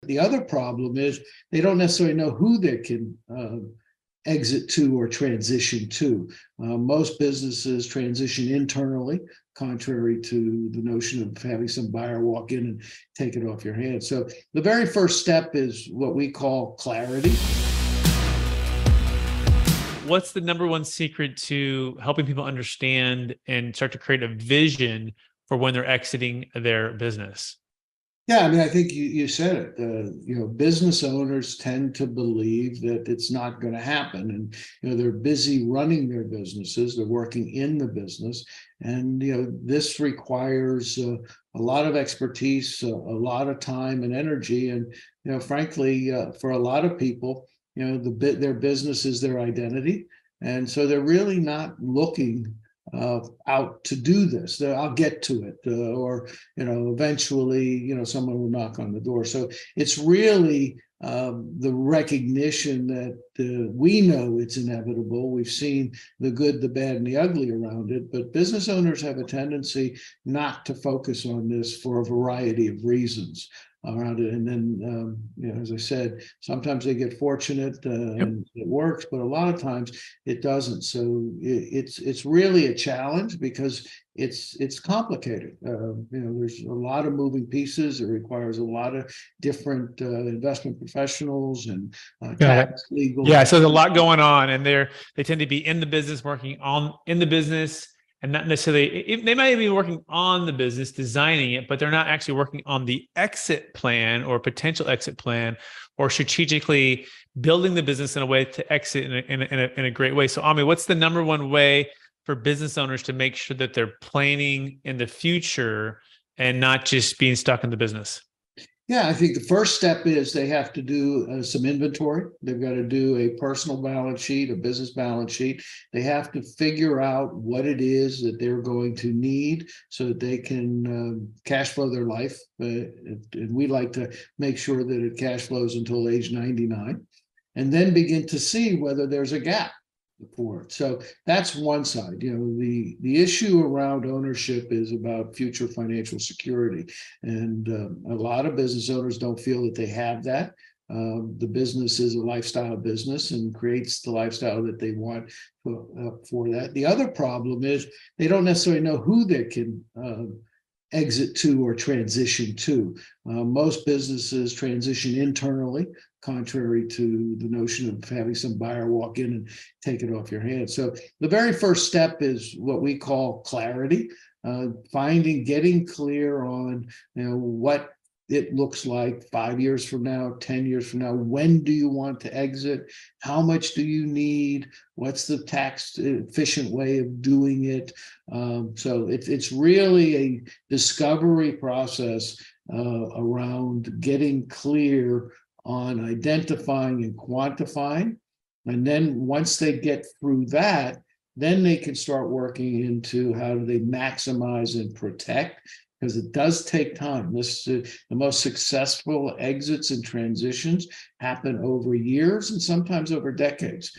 The other problem is they don't necessarily know who they can exit to or transition to. Most businesses transition internally, contrary to the notion of having some buyer walk in and take it off your hands. So the very first step is what we call clarity. What's the number one secret to helping people understand and start to create a vision for when they're exiting their business? Yeah, I mean, I think you said it. Business owners tend to believe that it's not going to happen, and they're busy running their businesses. They're working in the business, and this requires a lot of expertise, a lot of time and energy, and frankly, for a lot of people, their business is their identity, and so they're really not looking out to do this. I'll get to it, or eventually, someone will knock on the door. So it's really the recognition that we know it's inevitable. We've seen the good, the bad, and the ugly around it, but business owners have a tendency not to focus on this for a variety of reasons around it. And then, as I said, sometimes they get fortunate and it works, but a lot of times it doesn't. So it's really a challenge because it's complicated. There's a lot of moving pieces. It requires a lot of different investment professionals and tax, legal. Yeah, so there's a lot going on, and they tend to be in the business, working in the business. And not necessarily, they might be working on the business, designing it, but they're not actually working on the exit plan or potential exit plan, or strategically building the business in a way to exit in a great way. So, Ahmie, what's the number one way for business owners to make sure that they're planning in the future and not just being stuck in the business? Yeah, I think the first step is they have to do some inventory. They've got to do a personal balance sheet, a business balance sheet. They have to figure out what it is that they're going to need so that they can cash flow their life. And we like to make sure that it cash flows until age 99, and then begin to see whether there's a gap for it. So that's one side. The issue around ownership is about future financial security, and a lot of business owners don't feel that they have that. The business is a lifestyle business and creates the lifestyle that they want for that. The other problem is they don't necessarily know who they can exit to or transition to. Most businesses transition internally, contrary to the notion of having some buyer walk in and take it off your hands. So the very first step is what we call clarity, getting clear on what it looks like 5 years from now, 10 years from now. When do you want to exit? How much do you need? What's the tax efficient way of doing it? So it's really a discovery process around getting clear on identifying and quantifying. And then once they get through that, then they can start working into how do they maximize and protect, because it does take time. The most successful exits and transitions happen over years and sometimes over decades.